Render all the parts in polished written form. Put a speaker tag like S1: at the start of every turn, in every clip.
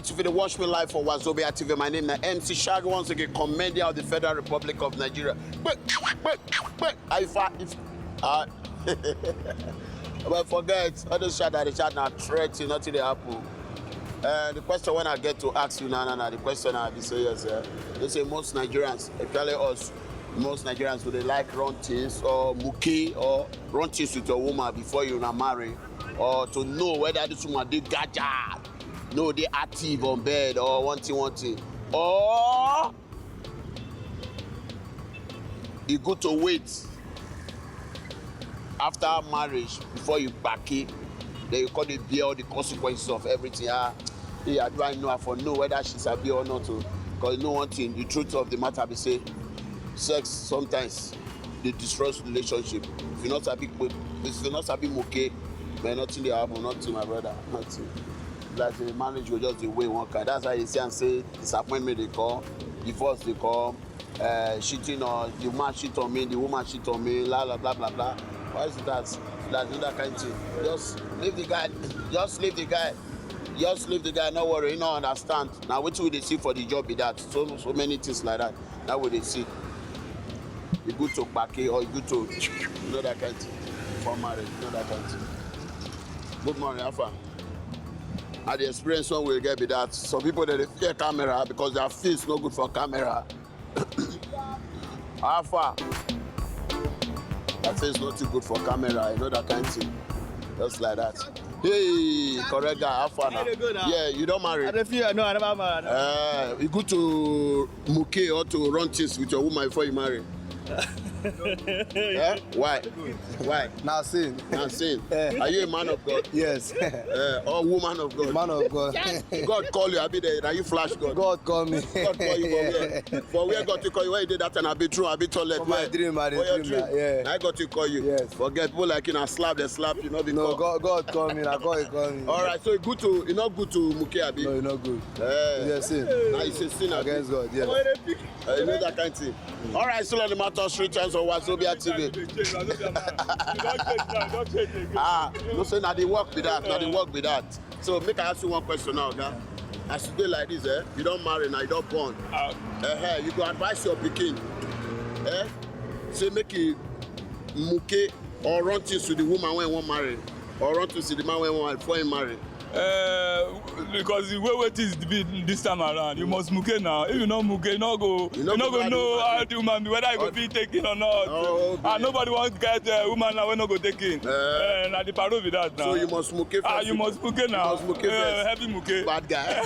S1: right, if you watch me live for Wazobia TV, my name is M.C Shaggy, once again, Commander of the Federal Republic of Nigeria. But forget, all those shots that they chat now, threats, nothing they happen. The question when I get to ask you now, the question I'll be serious. They say most Nigerians, especially us, most Nigerians, do they like run things or muki or run things with your woman before you now marry, or to know whether this woman did gaja, no, they active on bed or one thing, or you go to wait after marriage before you back it, then you call it bear all the consequences of everything. Do I know for know whether she's a bear or not? Because you know one thing, the truth of the matter be say, sex sometimes they destroy relationship. If you're not a big okay, but nothing they happen, nothing, my brother, nothing. Like the marriage will just the way one kind. That's why you see and say disappointment they come, divorce they come, cheating on the man cheat on me, the woman cheat on me, blah blah blah blah blah. Why is that? That's that kind of thing. Just leave the guy. Just leave the guy. Just leave the guy. No worry. You don't understand. Now what will they see for the job be that? So many things like that. Now what they see. You go to Baki or you go to that kind of thing. For marriage, that kind of thing. Good morning, Alpha. And the experience one will get be that some people they fear camera because their face no good for camera. Alpha. That face not too good for camera, you know that kind of thing. Just like that. Hey, correct guy, Alpha now. Yeah, you don't marry.
S2: I never married.
S1: You go to muke or to run things with your woman before you marry. Why? Why?
S2: Now sin.
S1: Are you a man of God?
S2: Yes.
S1: Or woman of God?
S2: Man of God.
S1: God call you, I be there. Now you flash God.
S2: God call me.
S1: God call you for where God to call you? Where you did that and I be true, I be toilet.
S2: For my dream,
S1: yeah. I got to call you.
S2: Yes.
S1: Forget people like they slap you, not be
S2: no, God call me. God call me.
S1: All right, so you not good to muke abi?
S2: No, you're not good.
S1: Yeah.
S2: Sin.
S1: Now you say sin
S2: against God. Yes.
S1: You know that kind of thing. All right, still on the matter of street chance on Wazobia TV. No say now the work be that. Now the work be that. So make I ask you one question now, okay? As you do like this, you don't marry now, you don't born. You go advise your pikin. Say make it muke or run things to the woman when you want marry, or run to see the man when you want before you marry.
S3: Because the way it is this time around, you must muke now. If you not muke, you not go know how the woman be, whether you go be taken or not.
S1: Okay.
S3: And nobody wants to get a woman now when not go taken. And the parole with that now.
S1: So you must muke first.
S3: You must muke now.
S1: You must muke first.
S3: Heavy muke.
S1: Bad guy.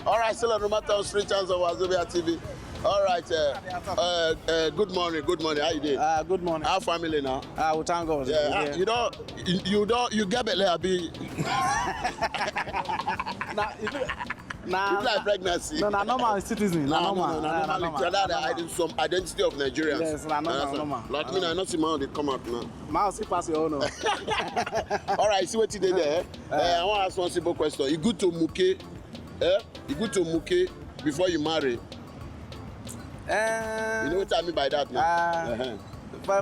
S1: All right, still on the matter of street chance on Wazobia TV. All right, good morning. How you doing?
S2: Good morning.
S1: Our family now.
S2: We thank God.
S1: Yeah. You get belly abi. You like pregnancy.
S2: No, normal citizen.
S1: No. Some identity of Nigerians.
S2: Yes, normal.
S1: Like me, I not see my they come out now.
S2: My see pass your own.
S1: All right, see what you did there. I want to ask one simple question. You good to muke? You good to muke before you marry? You know what I mean by that now?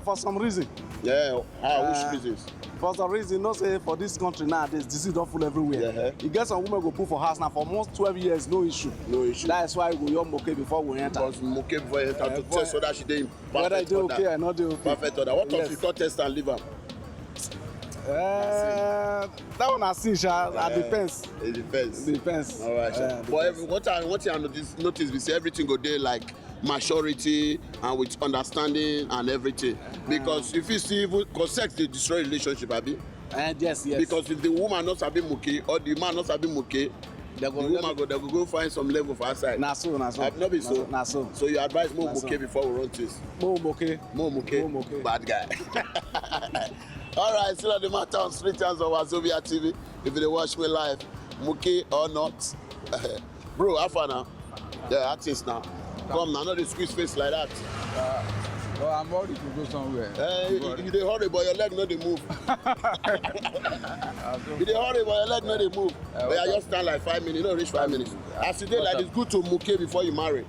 S2: For some reason.
S1: Yeah, which reasons?
S2: For some reason, not say for this country now, this disease don't full everywhere. You get some women go put for house now for almost 12 years, no issue. That's why we go muke before we enter.
S1: Because muke before you enter to test whether she dey
S2: whether they okay or not they okay.
S1: Perfect order. What if you can't test and leave her?
S2: That one I see, depends.
S1: It depends. All right, but what I notice we say everything go there like maturity and with understanding and everything. Because if you see, because sex they destroy relationship, abi.
S2: Yes.
S1: Because if the woman not sabi muke or the man not sabi muke, the woman go find some level for outside.
S2: Nah so.
S1: Not be so.
S2: Nah so.
S1: So you advise more muke before we run this.
S2: More muke.
S1: Bad guy. All right, still on the matter on street chance on Wazobia TV. If you watch me live, muke or not, bro, how far now? Yeah, artist now. Come now, not the squeeze face like that.
S3: Well, I'm ready to go somewhere.
S1: You dey hurry, but your leg no dey move. You dey hurry, but your leg no dey move. But you just stand like 5 minutes, you don't reach 5 minutes. As you dey like, it's good to muke before you marry.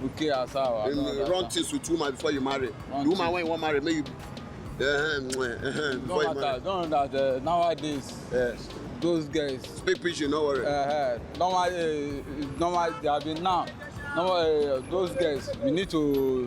S3: Muke as how?
S1: Run things with woman before you marry. The woman when you want marry, make you.
S3: Don't know that nowadays.
S4: those guys.
S1: Speak pidgin, no worry.
S4: Normal, they have been now. Normal, those guys, we need to,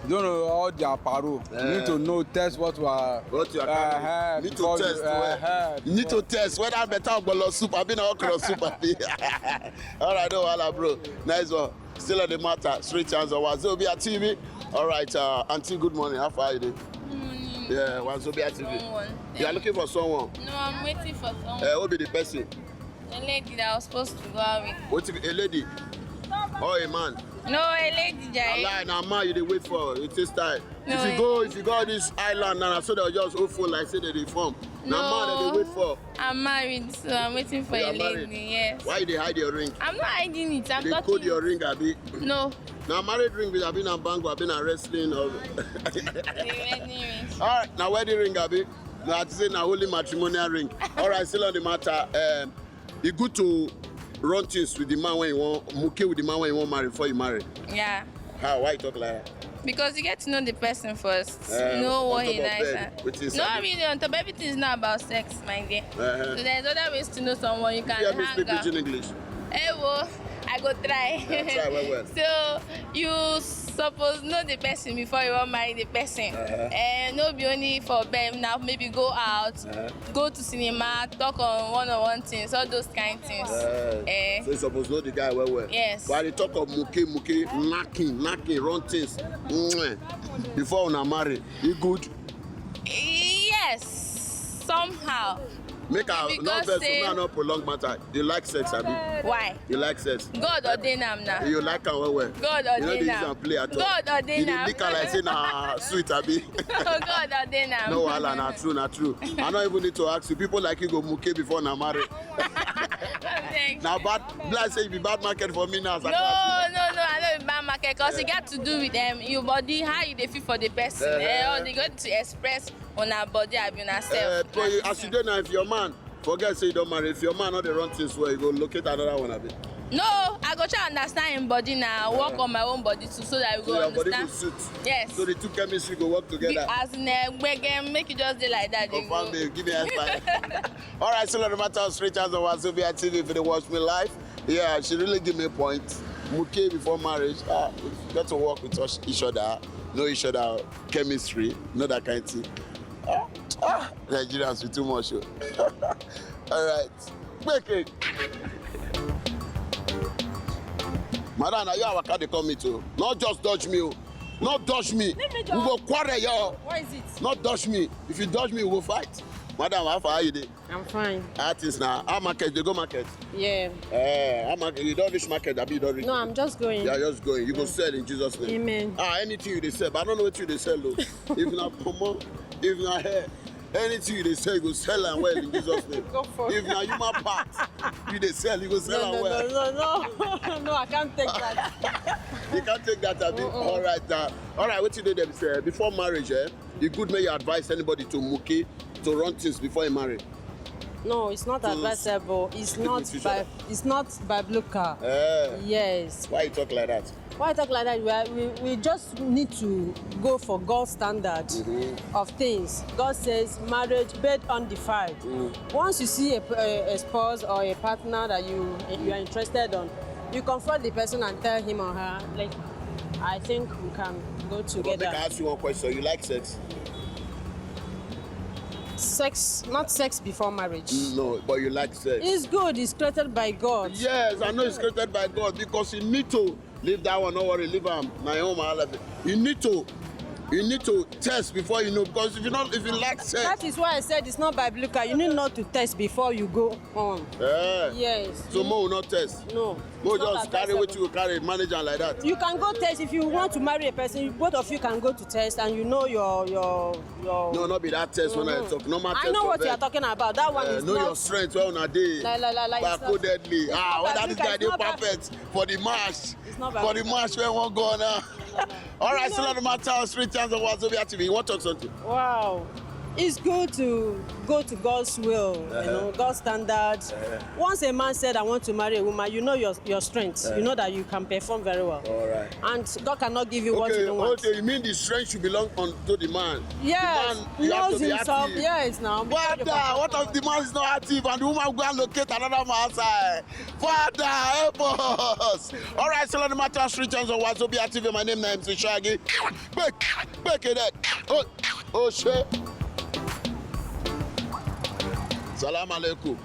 S4: you don't know all their paro. You need to know, test what you are
S1: carrying. Need to test. You need to test whether better ogbono soup, I been okra soup. All right, no wala, bro. Nice one. Still on the matter. Straight chance on Wazobia TV. All right, Auntie, good morning. How far are you doing?
S5: Good morning.
S1: Yeah, Wazobia TV.
S5: Someone.
S1: You are looking for someone?
S5: No, I'm waiting for someone.
S1: Who will be the person?
S5: A lady that I was supposed to go out with.
S1: What, a lady? Or a man?
S5: No, a lady, Jai.
S1: A lie, now man you dey wait for. It takes time.
S5: No,
S1: if you go this island now, so they'll just open like say they form.
S5: No,
S1: now man they wait for.
S5: I'm married, so I'm waiting for a lady. Married? Yes.
S1: Why they hide your ring?
S5: I'm not hiding it. I'm
S1: they
S5: talking.
S1: code your ring, Abi.
S5: No.
S1: Now married ring, I've been a bank, I've been a wrestling. Or...
S5: The wedding ring.
S1: All right, now wedding ring, Abi. Now I say now holy matrimonial ring. All right, still on the matter. It's good to run things with the man when you want, muke with the man when you want marry before you marry.
S5: Yeah.
S1: How? Why you talk like that?
S5: Because you get to know the person first. Know what he likes. Not really on top. Everything is not about sex, my dear. So there's other ways to know someone. You can hang out.
S1: Speak pidgin English.
S5: Hey, well, I go try.
S1: Try well.
S5: So you suppose know the person before you want marry the person. And no be only for them now. Maybe go out, go to cinema, talk on one-on-one things, all those kind of things.
S1: So you suppose know the guy well.
S5: Yes.
S1: But they talk of muke, knacking, run things. Before una marry, you good?
S5: Yes, somehow.
S1: Make a not prolong matter. You like sex, Abi?
S5: Why?
S1: You like sex?
S5: God ordain am now.
S1: You like am well.
S5: God ordain am.
S1: You know play at all.
S5: God ordain am.
S1: You lick her like say na sweet, Abi.
S5: God ordain am.
S1: No wahala, na true. I don't even need to ask you. People like you go muke before na marry. Now bad, like say you be bad market for me now.
S5: No, I don't be bad market because it got to do with your body, how you dey feel for the person. Or they got to express on our body, on ourselves.
S1: As you don't know, if your man forget say you don't marry, if your man not the run things well, you go locate another one, Abi.
S5: No, I go try understand him body now, work on my own body too, so that we go understand.
S1: Your body will suit.
S5: Yes.
S1: So the two chemistry go work together.
S5: As in make it just do like that.
S1: Confirm me, give me a smile. All right, so no matter how straight as on Wazobia TV, if they watch me live, yeah, she really give me a point. Muke before marriage, we got to work with each other, know each other, chemistry, know that kind of thing. Nigerians with too much. All right, make it. Madam, now you are waka they come me too. Not just dodge me, not dodge me. We go quarrel, yo.
S6: What is it?
S1: Not dodge me. If you dodge me, we will fight. Madam, how far are you there?
S6: I'm fine.
S1: Artist now. How market? They go market?
S6: Yeah.
S1: How market? You don't reach market, Abi, you don't reach.
S6: No, I'm just going.
S1: Yeah, just going. You go sell in Jesus' name.
S6: Amen.
S1: Anything you they sell, but I don't know what you they sell though. If not promo, if not hair, anything you they sell, you go sell and well in Jesus' name.
S6: Go for it.
S1: If not human parts, you they sell, you go sell and well.
S6: No. No, I can't take that.
S1: You can't take that, Abi. All right, what you do them say before marriage, you could make your advice anybody to muke, to run things before you marry.
S6: No, it's not advisable. It's not biblical. Yes.
S1: Why you talk like that?
S6: Why I talk like that? We just need to go for God's standard of things. God says marriage bed undefiled. Once you see a spouse or a partner that you are interested on, you confront the person and tell him or her, like, I think we can go together.
S1: But make I ask you one question. You like sex?
S6: Sex, not sex before marriage.
S1: No, but you like sex.
S6: It's good. It's created by God.
S1: Yes, I know it's created by God because you need to leave that one. Don't worry, leave him. You need to test before you know, because if you like sex.
S6: That is why I said it's not biblical. You need not to test before you go on. Yes.
S1: So Mo will not test.
S6: No.
S1: Mo just carry what you carry, manage and like that.
S6: You can go test if you want to marry a person. Both of you can go to test, and you know your.
S1: No, not be that test when I talk. Normal test.
S6: I know what you are talking about. That one is
S1: know
S6: not.
S1: Your strength well on a day. Codedly. Whether this guy is perfect for the match. For the match when one go now. All right, so no matter how straight chance of Wazobia TV. You want to talk something?
S6: Wow. it's good to go to God's will, you know, God's standards. Once a man said, I want to marry a woman, you know your strength. You know that you can perform very well.
S1: All right.
S6: And God cannot give you what you don't want.
S1: Okay, you mean the strength should belong to the man?
S6: Yes,
S1: the man,
S6: knows himself. Yes, now.
S1: Father, what if the man is not active and the woman go and locate another man's side? Father, help us. All right, so let the matter street chance on Wazobia TV. My name is M.C Shaggy. Back it up. Oh shit. Salam alaikum.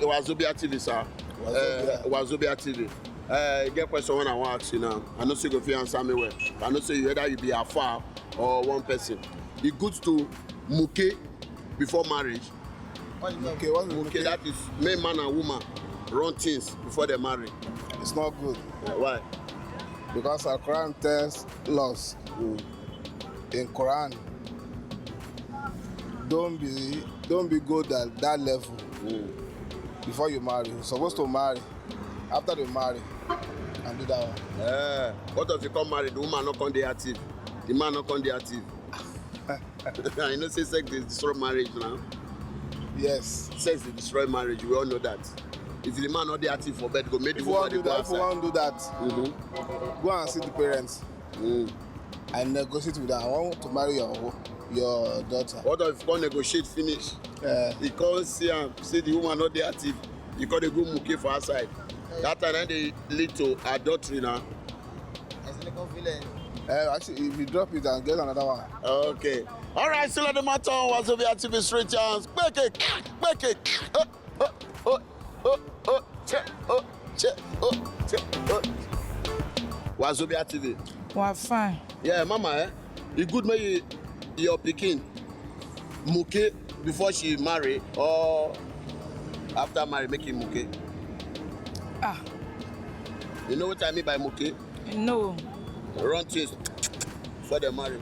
S1: Wazobia TV, sir. Wazobia TV. Get question when I want to ask you now. I know say you go answer me well. I know say whether you be a far or one person. It's good to muke before marriage. Muke, that is men, man and woman run things before they marry.
S7: It's not good.
S1: Why?
S7: Because our Quran tells laws. In Quran, don't be good at that level before you marry. You're supposed to marry. After you marry, and do that one.
S1: What if you come married, the woman not come dey active, the man not come dey active? You know say sex dey destroy marriage now.
S7: Yes.
S1: Sex dey destroy marriage, we all know that. If the man not dey active for bed, go make the woman dey go outside.
S7: If you want to do that, go and see the parents and negotiate with them. I want to marry your daughter.
S1: What if you come negotiate finish? You come see the woman not dey active, you come dey go muke for outside. That time they lead to adultery now.
S7: Actually, if you drop it and get another one.
S1: Okay. All right, still at the matter on Wazobia TV straight chance. Back it. Wazobia TV.
S8: We're fine.
S1: Yeah, mama, it good make your pikin muke before she marry or after marry make him muke. You know what I mean by muke?
S8: No.
S1: Run things before they marry.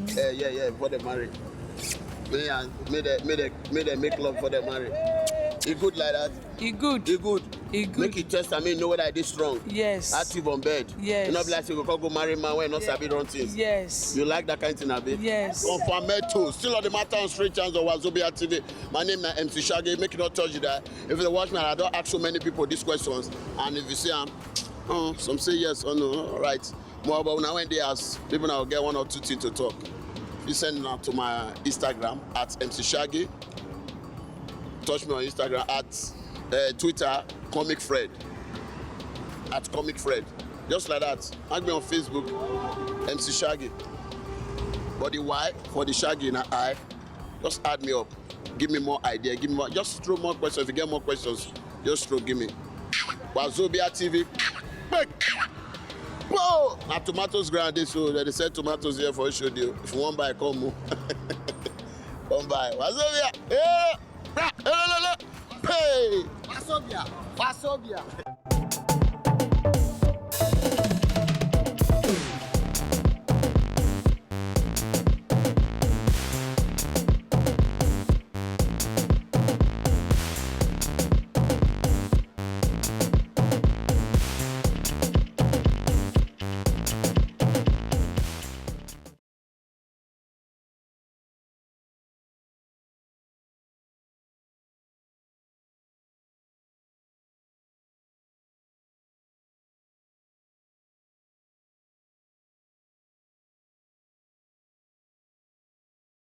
S1: Yeah, before they marry. May they make love before they marry. It good like that?
S8: It good.
S1: Make it test and know whether it is strong.
S8: Yes.
S1: Active on bed.
S8: Yes.
S1: You know, like you go marry man when not sabi run things.
S8: Yes.
S1: You like that kind of thing, Abi?
S8: Yes.
S1: Confirmed. Still on the matter on straight chance of Wazobia TV. My name is MC Shaggy. Make it not touch you that. If you watch me, I don't ask so many people these questions. And if you say, some say yes or no. All right. More about now when they ask, people now get one or two things to talk. You send now to my Instagram at MC Shaggy. Touch me on Instagram at Twitter, Comic Fred. At Comic Fred. Just like that. Add me on Facebook, MC Shaggy. But the Y for the Shaggy in an I, just add me up. Give me more idea. Give me more. Just throw more questions. If you get more questions, just throw. Give me. Wazobia TV. Whoa! Now tomatoes ground so they sell tomatoes here for a show deal. If you want buy, come move. Come buy. Wazobia. Hey! Hey!
S2: Wazobia.